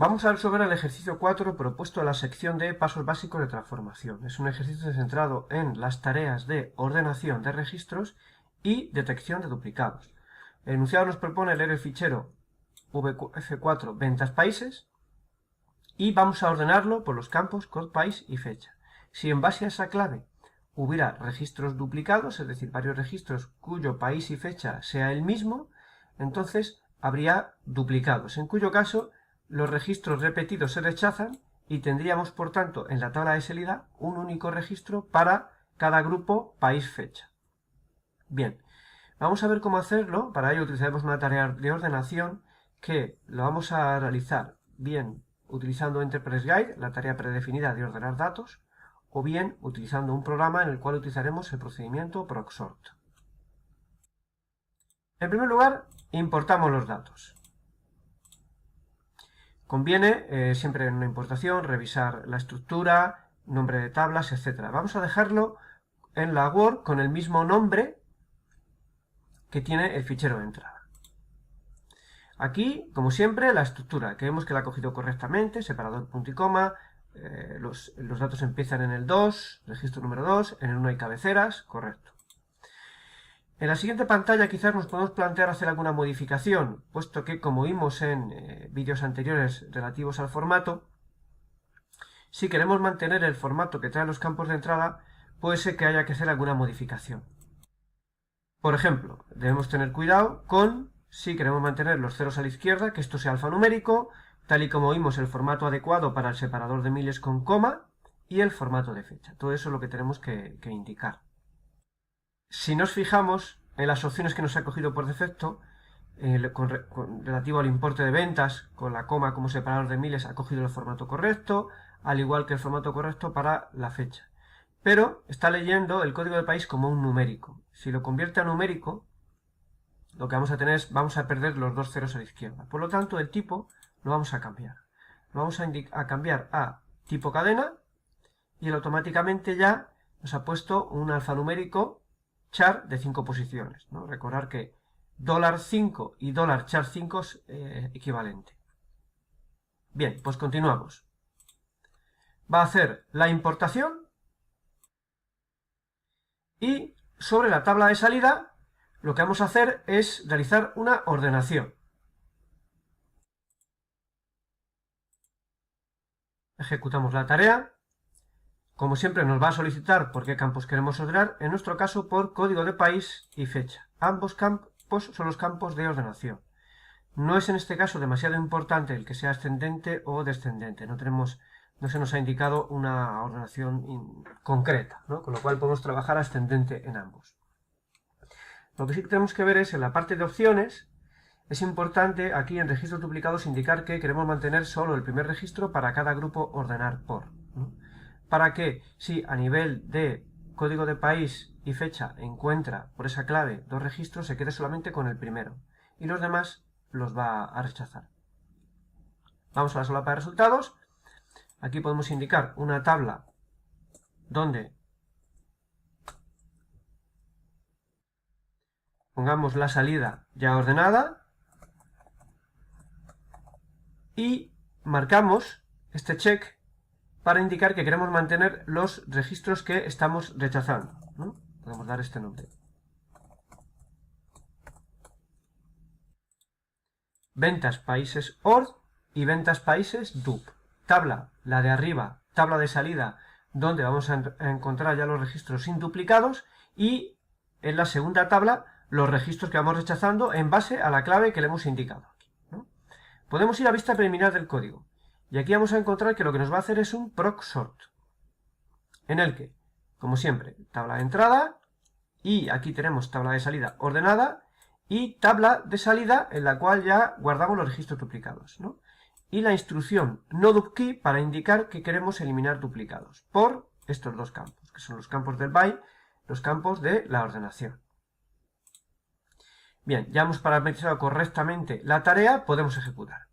Vamos a resolver el ejercicio 4 propuesto en la sección de pasos básicos de transformación. Es un ejercicio centrado en las tareas de ordenación de registros y detección de duplicados. El enunciado nos propone leer el fichero vf4 ventas países y vamos a ordenarlo por los campos code país y fecha. Si en base a esa clave hubiera registros duplicados, es decir, varios registros cuyo país y fecha sea el mismo, entonces habría duplicados, en cuyo caso los registros repetidos se rechazan y tendríamos, por tanto, en la tabla de salida un único registro para cada grupo país-fecha. Bien, vamos a ver cómo hacerlo. Para ello utilizaremos una tarea de ordenación que lo vamos a realizar bien utilizando Enterprise Guide, la tarea predefinida de ordenar datos, o bien utilizando un programa en el cual utilizaremos el procedimiento procsort. En primer lugar, importamos los datos. Conviene, siempre en una importación, revisar la estructura, nombre de tablas, etc. Vamos a dejarlo en la Word con el mismo nombre que tiene el fichero de entrada. Aquí, como siempre, la estructura, que vemos que la ha cogido correctamente, separador, punto y coma, los datos empiezan en el 2, registro número 2, en el 1 hay cabeceras, correcto. En la siguiente pantalla quizás nos podemos plantear hacer alguna modificación, puesto que, como vimos en vídeos anteriores relativos al formato, si queremos mantener el formato que trae los campos de entrada, puede ser que haya que hacer alguna modificación. Por ejemplo, debemos tener cuidado con si queremos mantener los ceros a la izquierda, que esto sea alfanumérico, tal y como vimos el formato adecuado para el separador de miles con coma y el formato de fecha. Todo eso es lo que tenemos que indicar. Si nos fijamos en las opciones que nos ha cogido por defecto, relativo al importe de ventas, con la coma como separador de miles ha cogido el formato correcto, al igual que el formato correcto para la fecha. Pero está leyendo el código de país como un numérico. Si lo convierte a numérico, lo que vamos a tener es, vamos a perder los dos ceros a la izquierda. Por lo tanto, el tipo lo vamos a cambiar. Lo vamos a cambiar a tipo cadena y él automáticamente ya nos ha puesto un alfanumérico char de 5 posiciones, ¿no? Recordar que $5 y $char5 es equivalente. Bien, pues continuamos. Va a hacer la importación y sobre la tabla de salida lo que vamos a hacer es realizar una ordenación. Ejecutamos la tarea. Como siempre nos va a solicitar por qué campos queremos ordenar, en nuestro caso por código de país y fecha. Ambos campos son los campos de ordenación. No es en este caso demasiado importante el que sea ascendente o descendente. No se nos ha indicado una ordenación concreta, ¿no? Con lo cual podemos trabajar ascendente en ambos. Lo que sí que tenemos que ver es, en la parte de opciones, es importante aquí en registros duplicados indicar que queremos mantener solo el primer registro para cada grupo ordenar por, ¿no? Para que, si a nivel de código de país y fecha encuentra por esa clave dos registros, se quede solamente con el primero y los demás los va a rechazar. Vamos a la solapa de resultados. Aquí podemos indicar una tabla donde pongamos la salida ya ordenada y marcamos este check para indicar que queremos mantener los registros que estamos rechazando, ¿no? Podemos dar este nombre. Ventas países ORD y ventas países DUP. Tabla, la de arriba, tabla de salida, donde vamos a encontrar ya los registros sin duplicados, y en la segunda tabla los registros que vamos rechazando en base a la clave que le hemos indicado aquí, ¿no? Podemos ir a vista preliminar del código. Y aquí vamos a encontrar que lo que nos va a hacer es un procsort, en el que, como siempre, tabla de entrada, y aquí tenemos tabla de salida ordenada, y tabla de salida en la cual ya guardamos los registros duplicados, ¿no? Y la instrucción no-dupKey para indicar que queremos eliminar duplicados, por estos dos campos, que son los campos del by, los campos de la ordenación. Bien, ya hemos parametrizado correctamente la tarea, podemos ejecutar.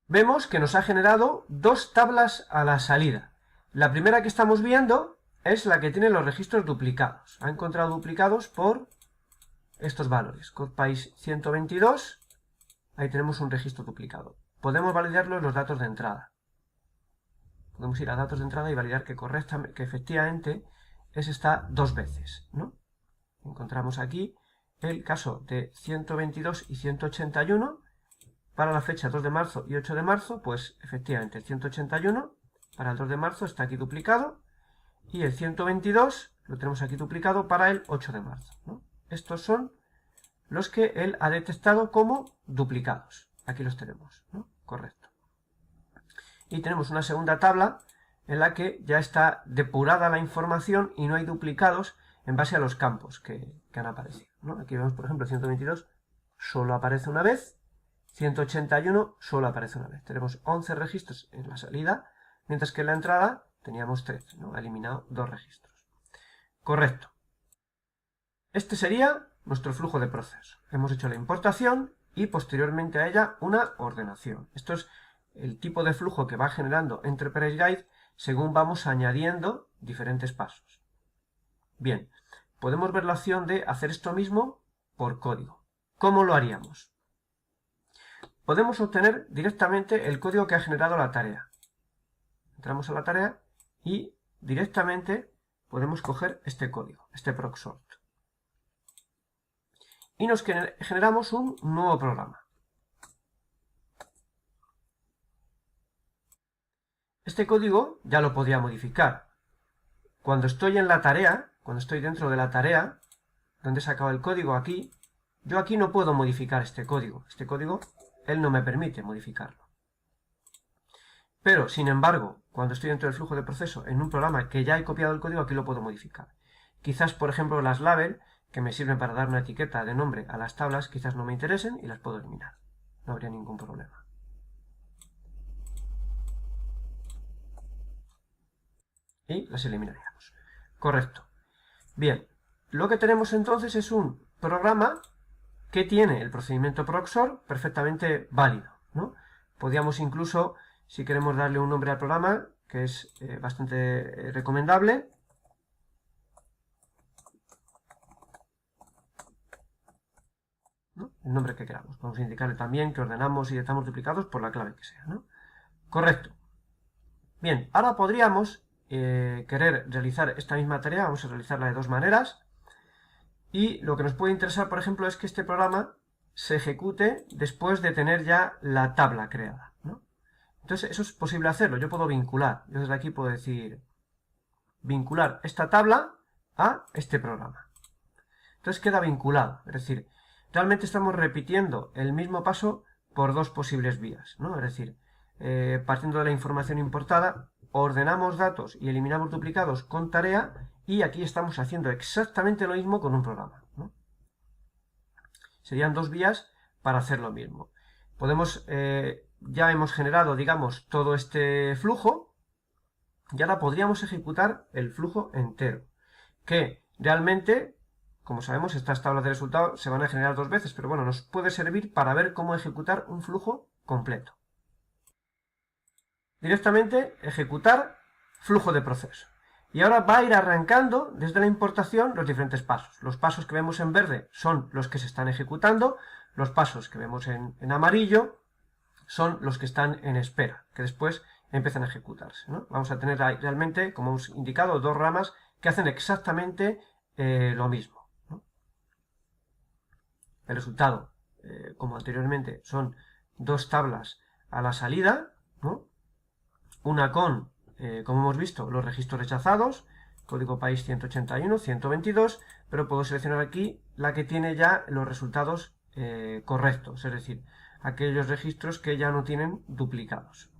Vemos que nos ha generado dos tablas a la salida. La primera que estamos viendo es la que tiene los registros duplicados. Ha encontrado duplicados por estos valores. Code país 122 ahí tenemos un registro duplicado. Podemos validarlo en los datos de entrada. Podemos ir a datos de entrada y validar que efectivamente ese está dos veces, ¿no? Encontramos aquí el caso de 122 y 181 para la fecha 2 de marzo y 8 de marzo, pues efectivamente el 181 para el 2 de marzo está aquí duplicado y el 122 lo tenemos aquí duplicado para el 8 de marzo, ¿no? Estos son los que él ha detectado como duplicados. Aquí los tenemos, ¿no? Correcto. Y tenemos una segunda tabla en la que ya está depurada la información y no hay duplicados en base a los campos que han aparecido, ¿no? Aquí vemos, por ejemplo, 122 solo aparece una vez, 181 solo aparece una vez. Tenemos 11 registros en la salida, mientras que en la entrada teníamos 13, ¿no? Ha eliminado 2 registros. Correcto. Este sería nuestro flujo de proceso. Hemos hecho la importación y posteriormente a ella una ordenación. Esto es el tipo de flujo que va generando Enterprise Guide según vamos añadiendo diferentes pasos. Bien, podemos ver la opción de hacer esto mismo por código. ¿Cómo lo haríamos? Podemos obtener directamente el código que ha generado la tarea. Entramos a la tarea y directamente podemos coger este código, este procsort. Y nos generamos un nuevo programa. Este código ya lo podría modificar. Cuando estoy en la tarea, cuando estoy dentro de la tarea, donde he sacado el código aquí, yo aquí no puedo modificar este código. Este código, él no me permite modificarlo. Pero, sin embargo, cuando estoy dentro del flujo de proceso en un programa que ya he copiado el código, aquí lo puedo modificar. Quizás, por ejemplo, las label, que me sirven para dar una etiqueta de nombre a las tablas, quizás no me interesen y las puedo eliminar. No habría ningún problema. Y las eliminaríamos. Correcto. Bien, lo que tenemos entonces es un programa que tiene el procedimiento procsort perfectamente válido, ¿no? Podríamos incluso, si queremos darle un nombre al programa, que es bastante recomendable, ¿no? El nombre que queramos. Podemos indicarle también que ordenamos y editamos duplicados por la clave que sea, ¿no? Correcto. Bien, ahora podríamos querer realizar esta misma tarea, vamos a realizarla de dos maneras, y lo que nos puede interesar, por ejemplo, es que este programa se ejecute después de tener ya la tabla creada, ¿no? Entonces, eso es posible hacerlo, yo puedo vincular, yo desde aquí puedo decir vincular esta tabla a este programa. Entonces queda vinculado, es decir, realmente estamos repitiendo el mismo paso por dos posibles vías, ¿no? Es decir, partiendo de la información importada, ordenamos datos y eliminamos duplicados con tarea y aquí estamos haciendo exactamente lo mismo con un programa, ¿no? Serían dos vías para hacer lo mismo. Podemos, ya hemos generado, digamos, todo este flujo y ahora podríamos ejecutar el flujo entero, que realmente, como sabemos, estas tablas de resultados se van a generar dos veces, pero bueno, nos puede servir para ver cómo ejecutar un flujo completo. Directamente ejecutar flujo de proceso. Y ahora va a ir arrancando desde la importación los diferentes pasos. Los pasos que vemos en verde son los que se están ejecutando, los pasos que vemos en amarillo son los que están en espera, que después empiezan a ejecutarse, ¿no? Vamos a tener ahí realmente, como hemos indicado, dos ramas que hacen exactamente lo mismo, ¿no? El resultado, como anteriormente, son dos tablas a la salida, ¿no? Una con, como hemos visto, los registros rechazados, código país 181, 122, pero puedo seleccionar aquí la que tiene ya los resultados correctos, es decir, aquellos registros que ya no tienen duplicados.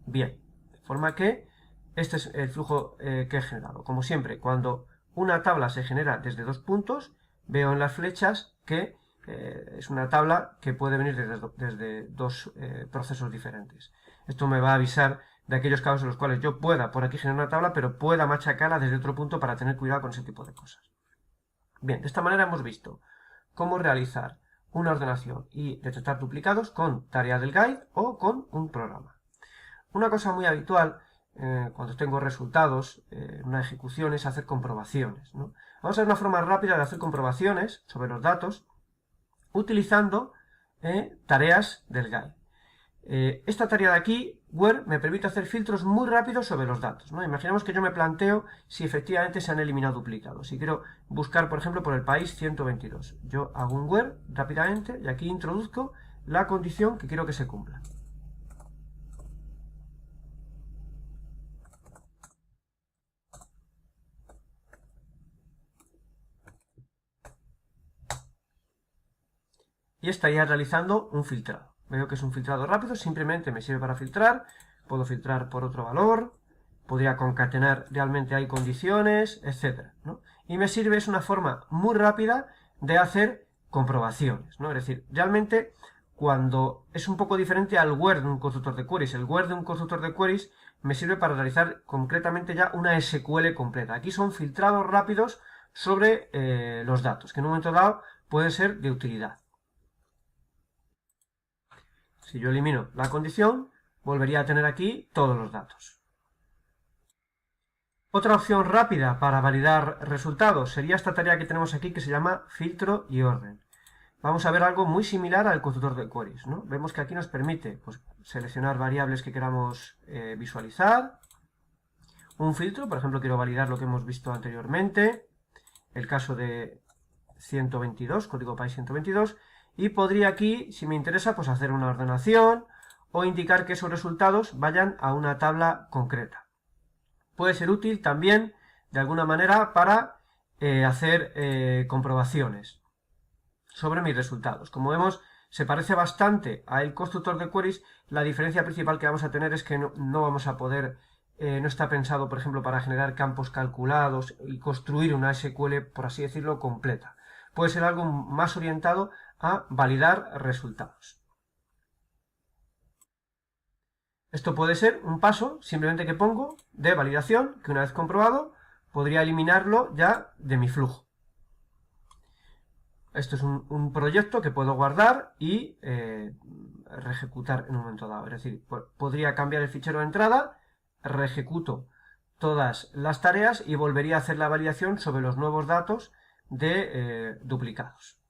Bien, de forma que este es el flujo que he generado. Como siempre, cuando una tabla se genera desde dos puntos, veo en las flechas que es una tabla que puede venir desde dos procesos diferentes. Esto me va a avisar de aquellos casos en los cuales yo pueda por aquí generar una tabla, pero pueda machacarla desde otro punto para tener cuidado con ese tipo de cosas. Bien, de esta manera hemos visto cómo realizar una ordenación y detectar duplicados con tarea del guide o con un programa. Una cosa muy habitual cuando tengo resultados en una ejecución es hacer comprobaciones, ¿no? Vamos a ver una forma rápida de hacer comprobaciones sobre los datos utilizando tareas del GUI. Esta tarea de aquí, where, me permite hacer filtros muy rápidos sobre los datos, ¿no? Imaginemos que yo me planteo si efectivamente se han eliminado duplicados. Si quiero buscar, por ejemplo, por el país 122. Yo hago un where rápidamente y aquí introduzco la condición que quiero que se cumpla. Y estaría realizando un filtrado. Veo que es un filtrado rápido, simplemente me sirve para filtrar. Puedo filtrar por otro valor, podría concatenar realmente hay condiciones, etc., ¿no? Y me sirve, es una forma muy rápida de hacer comprobaciones, ¿no? Es decir, realmente cuando es un poco diferente al where de un constructor de queries. El where de un constructor de queries me sirve para realizar concretamente ya una SQL completa. Aquí son filtrados rápidos sobre los datos, que en un momento dado pueden ser de utilidad. Si yo elimino la condición, volvería a tener aquí todos los datos. Otra opción rápida para validar resultados sería esta tarea que tenemos aquí que se llama filtro y orden. Vamos a ver algo muy similar al constructor de queries, ¿no? Vemos que aquí nos permite pues, seleccionar variables que queramos visualizar. Un filtro, por ejemplo, quiero validar lo que hemos visto anteriormente. El caso de 122, código país 122. Y podría aquí, si me interesa, pues hacer una ordenación o indicar que esos resultados vayan a una tabla concreta. Puede ser útil también, de alguna manera, para hacer comprobaciones sobre mis resultados. Como vemos, se parece bastante al constructor de queries. La diferencia principal que vamos a tener es que no vamos a poder, no está pensado, por ejemplo, para generar campos calculados y construir una SQL, por así decirlo, completa. Puede ser algo más orientado a validar resultados. Esto puede ser un paso simplemente que pongo de validación, que una vez comprobado, podría eliminarlo ya de mi flujo. Esto es un proyecto que puedo guardar y reejecutar en un momento dado. Es decir, podría cambiar el fichero de entrada, reejecuto todas las tareas y volvería a hacer la validación sobre los nuevos datos de duplicados.